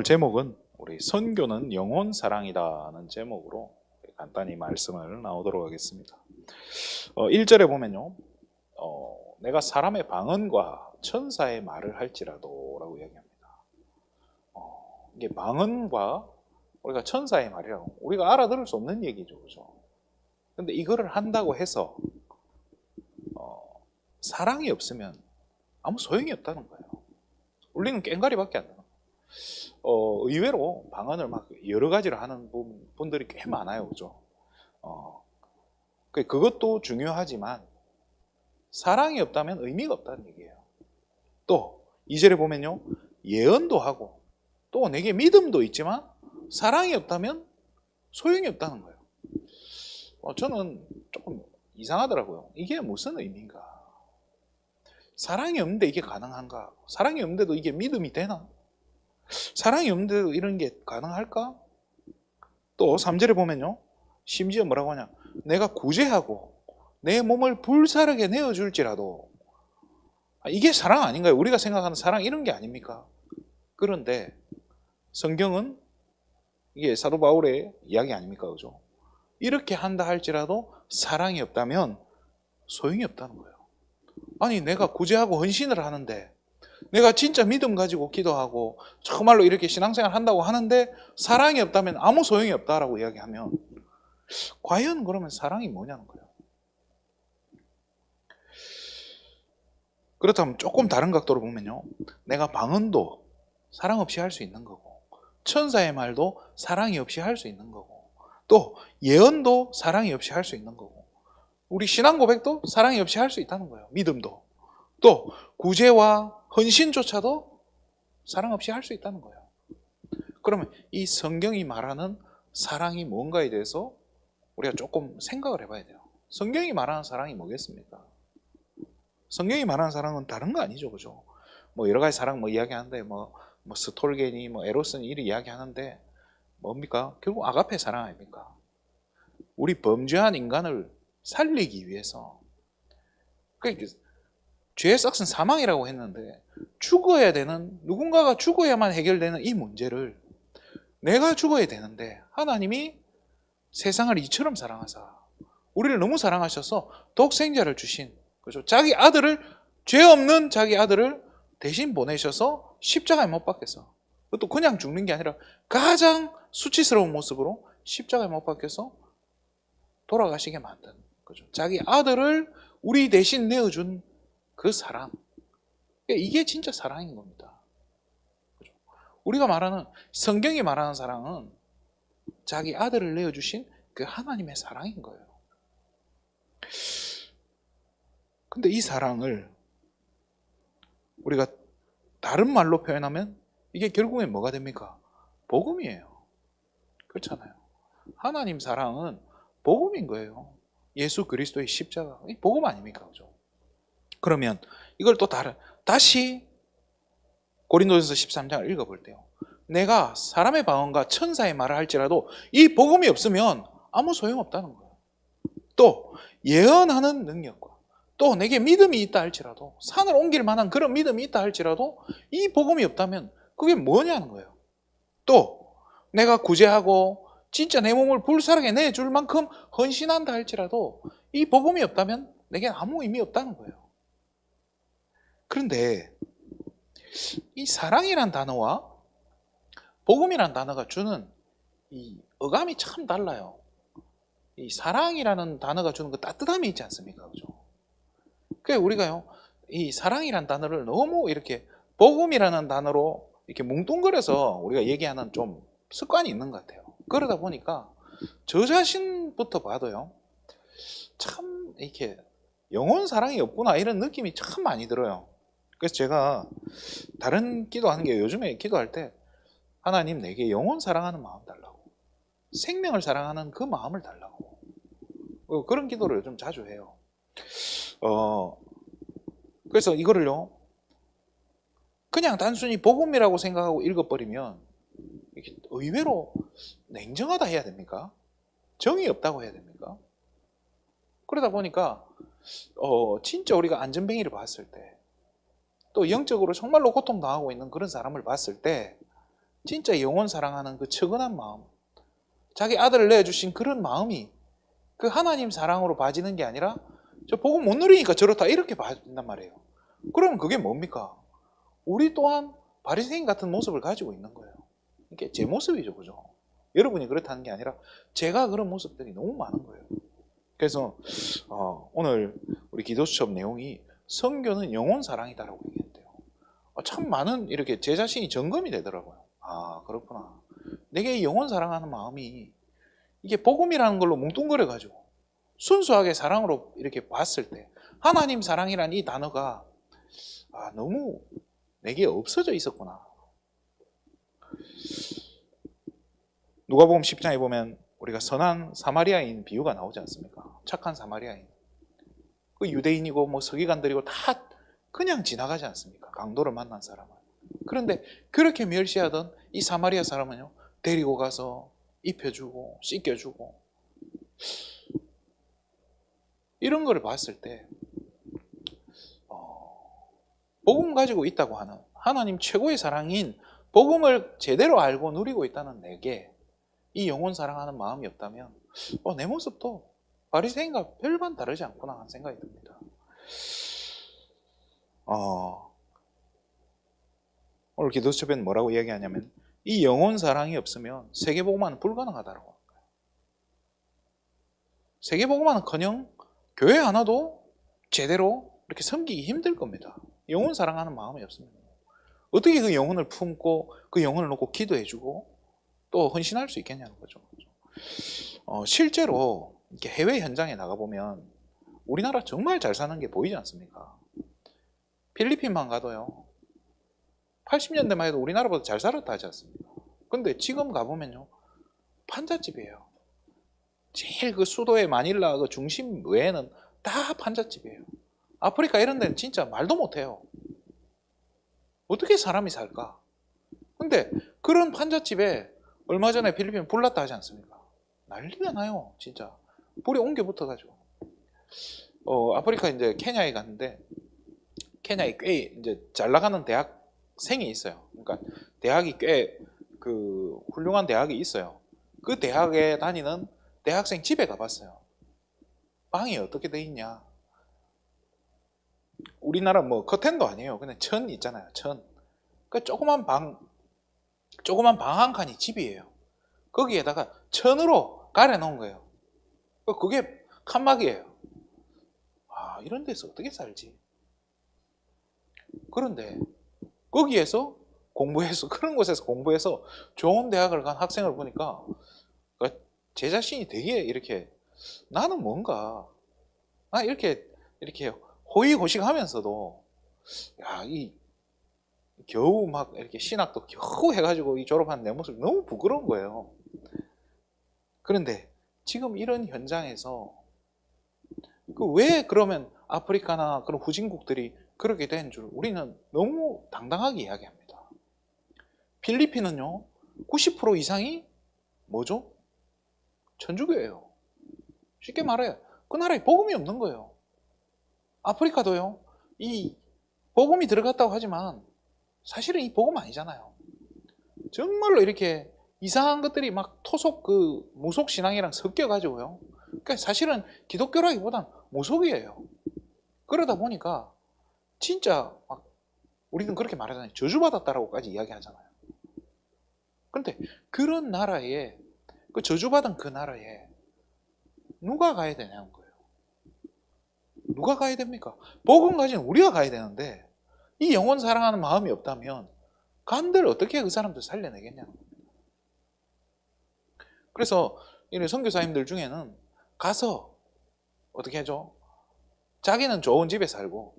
오늘 제목은 우리 선교는 영혼 사랑이다는 제목으로 간단히 말씀을 나오도록 하겠습니다. 1절에 보면요, 내가 사람의 방언과 천사의 말을 할지라도 라고 이야기합니다. 이게 방언과 우리가 천사의 말이라고 우리가 알아들을 수 없는 얘기죠, 그죠? 근데 이거를 한다고 해서 사랑이 없으면 아무 소용이 없다는 거예요. 울리는 꽹과리밖에 안 나요. 의외로 방언을 막 여러 가지로 하는 분들이 꽤 많아요, 그죠? 그것도 중요하지만 사랑이 없다면 의미가 없다는 얘기예요. 또 2절에 보면요, 예언도 하고 또 내게 믿음도 있지만 사랑이 없다면 소용이 없다는 거예요. 저는 조금 이상하더라고요. 이게 무슨 의미인가? 사랑이 없는데 이게 가능한가? 사랑이 없는데도 이게 믿음이 되나? 사랑이 없는데도 이런 게 가능할까? 또 3절에 보면요, 심지어 뭐라고 하냐, 내가 구제하고 내 몸을 불사르게 내어줄지라도, 이게 사랑 아닌가요? 우리가 생각하는 사랑 이런 게 아닙니까? 그런데 성경은 이게 사도 바울의 이야기 아닙니까? 그죠? 이렇게 한다 할지라도 사랑이 없다면 소용이 없다는 거예요. 아니, 내가 구제하고 헌신을 하는데, 내가 진짜 믿음 가지고 기도하고 정말로 이렇게 신앙생활 한다고 하는데 사랑이 없다면 아무 소용이 없다라고 이야기하면, 과연 그러면 사랑이 뭐냐는 거예요. 그렇다면 조금 다른 각도로 보면요, 내가 방언도 사랑 없이 할 수 있는 거고, 천사의 말도 사랑이 없이 할 수 있는 거고, 또 예언도 사랑이 없이 할 수 있는 거고, 우리 신앙 고백도 사랑이 없이 할 수 있다는 거예요. 믿음도. 또 구제와 헌신조차도 사랑 없이 할 수 있다는 거예요. 그러면 이 성경이 말하는 사랑이 뭔가에 대해서 우리가 조금 생각을 해봐야 돼요. 성경이 말하는 사랑이 뭐겠습니까? 성경이 말하는 사랑은 다른 거 아니죠, 그죠? 여러 가지 사랑 이야기하는데 스톨게니 에로스니 이렇게 이야기하는데 뭡니까? 결국 아가페 사랑 아닙니까? 우리 범죄한 인간을 살리기 위해서. 죄의 싹은 사망이라고 했는데, 죽어야 되는, 누군가가 죽어야만 해결되는 이 문제를 내가 죽어야 되는데 하나님이 세상을 이처럼 사랑하사 우리를 너무 사랑하셔서 독생자를 주신, 그죠? 자기 아들을, 죄 없는 자기 아들을 대신 보내셔서 십자가에 못 박혀서, 그것도 그냥 죽는 게 아니라 가장 수치스러운 모습으로 십자가에 못 박혀서 돌아가시게 만든, 그죠? 자기 아들을 우리 대신 내어준 그 사랑, 이게 진짜 사랑인 겁니다. 그죠? 우리가 말하는, 성경이 말하는 사랑은 자기 아들을 내어주신 그 하나님의 사랑인 거예요. 근데 이 사랑을 우리가 다른 말로 표현하면 이게 결국엔 뭐가 됩니까? 복음이에요. 그렇잖아요. 하나님 사랑은 복음인 거예요. 예수 그리스도의 십자가, 이 복음 아닙니까? 그죠? 그러면 이걸 또 다시 고린도전서 13장을 읽어볼 때요, 내가 사람의 방언과 천사의 말을 할지라도 이 복음이 없으면 아무 소용없다는 거예요. 또 예언하는 능력과 또 내게 믿음이 있다 할지라도, 산을 옮길 만한 그런 믿음이 있다 할지라도 이 복음이 없다면 그게 뭐냐는 거예요. 또 내가 구제하고 진짜 내 몸을 불사르게 내줄 만큼 헌신한다 할지라도 이 복음이 없다면 내겐 아무 의미 없다는 거예요. 그런데 이 사랑이란 단어와 복음이란 단어가 주는 이 어감이 참 달라요. 이 사랑이라는 단어가 주는 그 따뜻함이 있지 않습니까? 그죠? 그래서 우리가요, 이 사랑이란 단어를 너무 이렇게 복음이라는 단어로 이렇게 뭉뚱그려서 우리가 얘기하는 좀 습관이 있는 것 같아요. 그러다 보니까 저 자신부터 봐도요, 참 이렇게 영혼 사랑이 없구나 이런 느낌이 참 많이 들어요. 그래서 제가 다른 기도하는 게, 요즘에 기도할 때 하나님 내게 영혼 사랑하는 마음 달라고, 생명을 사랑하는 그 마음을 달라고, 그런 기도를 요즘 자주 해요. 그래서 이거를요, 그냥 단순히 복음이라고 생각하고 읽어버리면 의외로 냉정하다 해야 됩니까? 정이 없다고 해야 됩니까? 그러다 보니까 진짜 우리가 안전뱅이를 봤을 때, 또 영적으로 정말로 고통당하고 있는 그런 사람을 봤을 때 진짜 영혼 사랑하는 그 측은한 마음, 자기 아들을 내어주신 그런 마음이 그 하나님 사랑으로 봐지는 게 아니라 저 복음 못 누리니까 저렇다 이렇게 봐진단 말이에요. 그러면 그게 뭡니까? 우리 또한 바리새인 같은 모습을 가지고 있는 거예요. 이게 제 모습이죠, 그죠? 여러분이 그렇다는 게 아니라 제가 그런 모습들이 너무 많은 거예요. 그래서 오늘 우리 기도 수첩 내용이 선교는 영혼 사랑이다라고 얘기했대요. 참 많은 이렇게 제 자신이 점검이 되더라고요. 아, 그렇구나. 내게 이 영혼 사랑하는 마음이 이게 복음이라는 걸로 뭉뚱그려 가지고 순수하게 사랑으로 이렇게 봤을 때 하나님 사랑이란 이 단어가 너무 내게 없어져 있었구나. 누가복음 10장에 보면 우리가 선한 사마리아인 비유가 나오지 않습니까? 착한 사마리아인. 그 유대인이고 뭐 서기관들이고 다 그냥 지나가지 않습니까? 강도를 만난 사람은. 그런데 그렇게 멸시하던 이 사마리아 사람은요, 데리고 가서 입혀주고 씻겨주고 이런 거를 봤을 때 복음 가지고 있다고 하는 하나님 최고의 사랑인 복음을 제대로 알고 누리고 있다는 내게 이 영혼 사랑하는 마음이 없다면 내 모습도 바리새인과 별반 다르지 않구나 하는 생각이 듭니다. 오늘 기도수첩에는 뭐라고 이야기하냐면 이 영혼 사랑이 없으면 세계복음화는 불가능하다고 합니다. 세계복음화는커녕 교회 하나도 제대로 이렇게 섬기기 힘들 겁니다. 영혼 사랑하는 마음이 없으면 어떻게 그 영혼을 품고 그 영혼을 놓고 기도해주고 또 헌신할 수 있겠냐는 거죠. 실제로 이렇게 해외 현장에 나가보면 우리나라 정말 잘 사는 게 보이지 않습니까? 필리핀만 가도요, 80년대만 해도 우리나라보다 잘 살았다 하지 않습니까? 근데 지금 가보면요, 판잣집이에요. 제일 그 수도의 마닐라 그 중심 외에는 다 판잣집이에요. 아프리카 이런 데는 진짜 말도 못해요. 어떻게 사람이 살까? 근데 그런 판잣집에 얼마 전에 필리핀 불 났다 하지 않습니까? 난리가 나요, 진짜. 불이 옮겨 붙어가지고. 아프리카 이제 케냐에 갔는데, 케냐에 꽤 이제 잘 나가는 대학생이 있어요. 그러니까 대학이 꽤 그 훌륭한 대학이 있어요. 그 대학에 다니는 대학생 집에 가봤어요. 방이 어떻게 돼 있냐? 우리나라 뭐 커튼도 아니에요. 그냥 천 있잖아요, 천. 그 조그만 방 한 칸이 집이에요. 거기에다가 천으로 가려놓은 거예요. 그게 칸막이에요. 이런 데서 어떻게 살지? 그런데 거기에서 공부해서, 그런 곳에서 공부해서 좋은 대학을 간 학생을 보니까 제 자신이 되게 이렇게 나는 뭔가 이렇게 호의호식하면서도 겨우 막 이렇게 신학도 겨우 해가지고 이 졸업한 내 모습이 너무 부끄러운 거예요. 그런데 지금 이런 현장에서 왜 그러면 아프리카나 그런 후진국들이 그렇게 된 줄 우리는 너무 당당하게 이야기합니다. 필리핀은요, 90% 이상이 뭐죠? 천주교예요. 쉽게 말해요, 그 나라에 복음이 없는 거예요. 아프리카도요, 이 복음이 들어갔다고 하지만 사실은 이 복음 아니잖아요. 정말로 이렇게 이상한 것들이 막 토속 그 무속 신앙이랑 섞여가지고요. 그러니까 사실은 기독교라기보단 무속이에요. 그러다 보니까 진짜 막 우리는 그렇게 말하잖아요. 저주받았다라고까지 이야기하잖아요. 그런데 그런 나라에, 그 저주받은 그 나라에 누가 가야 되냐는 거예요. 누가 가야 됩니까? 복음 가진 우리가 가야 되는데 이 영혼 사랑하는 마음이 없다면 간들 어떻게 그 사람들 살려내겠냐는 겁니다. 그래서 이런 선교사님들 중에는 가서 어떻게 하죠? 자기는 좋은 집에 살고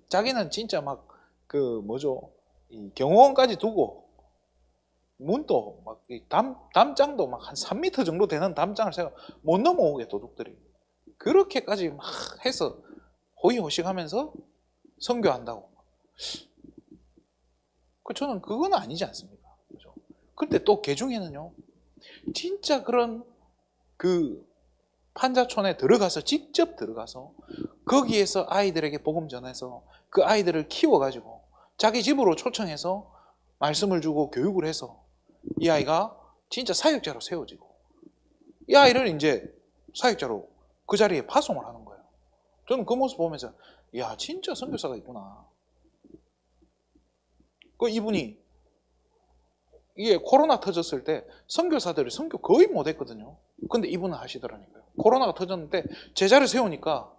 자기는 진짜 막 이 경호원까지 두고 문도 막 담장도 막 한 3m 정도 되는 담장을 제가 못 넘어오게 도둑들이 그렇게까지 막 해서 호의호식하면서 선교한다고. 저는 그건 아니지 않습니까? 그죠? 근데 또 개 중에는요, 진짜 그런 그 판자촌에 직접 들어가서 거기에서 아이들에게 복음 전해서 그 아이들을 키워가지고 자기 집으로 초청해서 말씀을 주고 교육을 해서 이 아이가 진짜 사역자로 세워지고 이 아이를 이제 사역자로 그 자리에 파송을 하는 거예요. 저는 그 모습 보면서 야 진짜 선교사가 있구나. 그 이분이 이게 코로나 터졌을 때 선교사들이 선교 거의 못했거든요. 근데 이분은 하시더라니까요. 코로나가 터졌는데 제자를 세우니까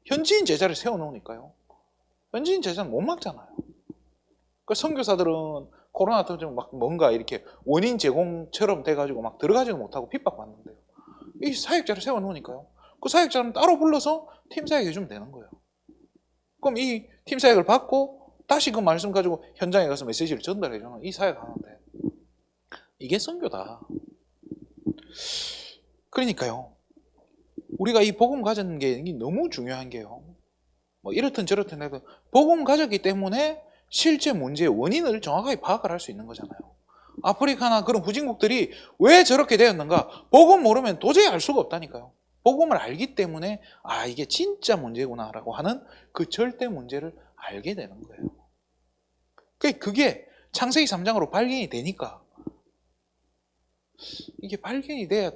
현지인 제자를 세워놓으니까요. 현지인 제자는 못 막잖아요. 그 선교사들은 코로나 터지면 막 뭔가 이렇게 원인 제공처럼 돼가지고 막 들어가지도 못하고 핍박받는데요. 이 사역자를 세워놓으니까요. 그 사역자는 따로 불러서 팀 사역 해주면 되는 거예요. 그럼 이 팀 사역을 받고 다시 그 말씀 가지고 현장에 가서 메시지를 전달해주는 이 사역 하는데 이게 선교다. 그러니까요. 우리가 이 복음 가졌는 게 너무 중요한 게요. 뭐 이렇든 저렇든 해도 복음 가졌기 때문에 실제 문제의 원인을 정확하게 파악을 할 수 있는 거잖아요. 아프리카나 그런 후진국들이 왜 저렇게 되었는가? 복음 모르면 도저히 알 수가 없다니까요. 복음을 알기 때문에 아 이게 진짜 문제구나라고 하는 그 절대 문제를 알게 되는 거예요. 그게 창세기 3장으로 발견이 되니까 이게 발견이 돼야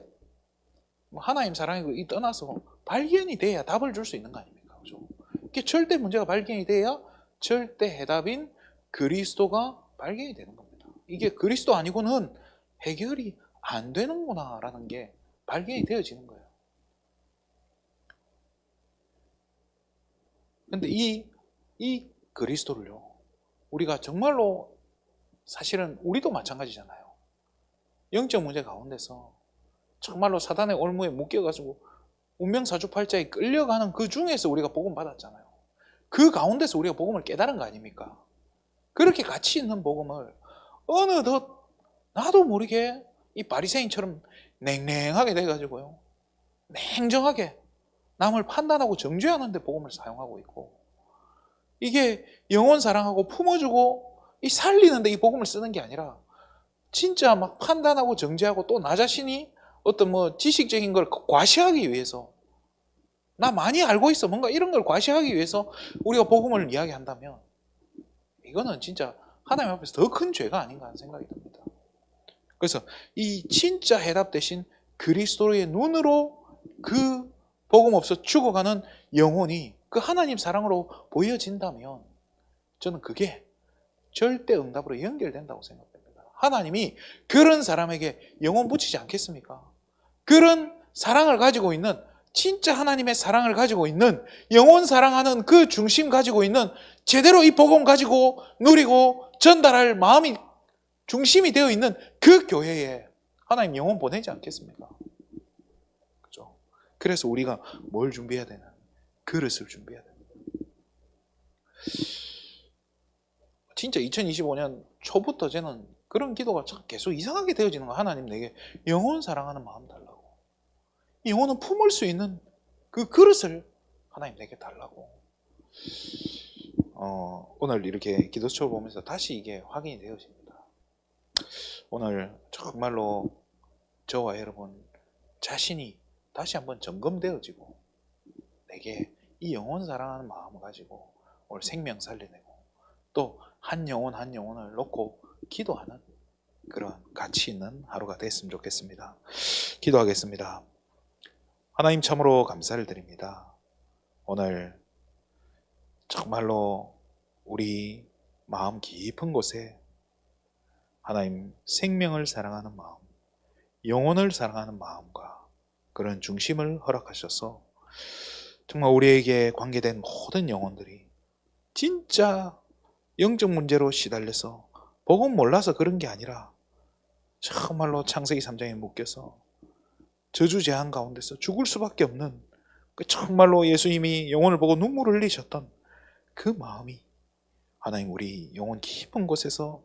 하나님 사랑이고 이 떠나서 발견이 돼야 답을 줄 수 있는 거 아닙니까? 그죠? 이게 절대 문제가 발견이 돼야 절대 해답인 그리스도가 발견이 되는 겁니다. 이게 그리스도 아니고는 해결이 안 되는구나라는 게 발견이 되어지는 거예요. 근데 이 그리스도를요, 우리가 정말로 사실은 우리도 마찬가지잖아요. 영적 문제 가운데서 정말로 사단의 올무에 묶여가지고 운명사주팔자에 끌려가는 그 중에서 우리가 복음 받았잖아요. 그 가운데서 우리가 복음을 깨달은 거 아닙니까? 그렇게 가치 있는 복음을 어느덧 나도 모르게 이 바리새인처럼 냉랭하게 돼가지고요, 냉정하게 남을 판단하고 정죄하는 데 복음을 사용하고 있고, 이게 영혼 사랑하고 품어주고 이 살리는 데 이 복음을 쓰는 게 아니라 진짜 막 판단하고 정죄하고 또 나 자신이 어떤 뭐 지식적인 걸 과시하기 위해서 나 많이 알고 있어 뭔가 이런 걸 과시하기 위해서 우리가 복음을 이야기한다면 이거는 진짜 하나님 앞에서 더 큰 죄가 아닌가 하는 생각이 듭니다. 그래서 이 진짜 해답 대신 그리스도의 눈으로 그 복음 없어 죽어가는 영혼이 그 하나님 사랑으로 보여진다면 저는 그게 절대 응답으로 연결된다고 생각됩니다. 하나님이 그런 사람에게 영혼 붙이지 않겠습니까? 그런 사랑을 가지고 있는, 진짜 하나님의 사랑을 가지고 있는, 영혼 사랑하는 그 중심 가지고 있는, 제대로 이 복음 가지고 누리고 전달할 마음이 중심이 되어 있는 그 교회에 하나님 영혼 보내지 않겠습니까? 그죠? 그래서 우리가 뭘 준비해야 되나? 그릇을 준비해야 됩니다. 진짜 2025년 초부터 저는 그런 기도가 계속 이상하게 되어지는 거예요. 하나님 내게 영혼 사랑하는 마음 달라고. 영혼은 품을 수 있는 그 그릇을 하나님 내게 달라고. 오늘 이렇게 기도처를 보면서 다시 이게 확인이 되어집니다. 오늘 정말로 저와 여러분 자신이 다시 한번 점검되어지고 내게 이 영혼 사랑하는 마음을 가지고 오늘 생명 살려내고 또 한 영혼 한 영혼을 놓고 기도하는 그런 가치 있는 하루가 됐으면 좋겠습니다. 기도하겠습니다. 하나님 참으로 감사를 드립니다. 오늘 정말로 우리 마음 깊은 곳에 하나님 생명을 사랑하는 마음, 영혼을 사랑하는 마음과 그런 중심을 허락하셔서 정말 우리에게 관계된 모든 영혼들이 진짜 영적 문제로 시달려서 복음 몰라서 그런 게 아니라 정말로 창세기 3장에 묶여서 저주재앙 가운데서 죽을 수밖에 없는 그 정말로 예수님이 영혼을 보고 눈물을 흘리셨던 그 마음이 하나님 우리 영혼 깊은 곳에서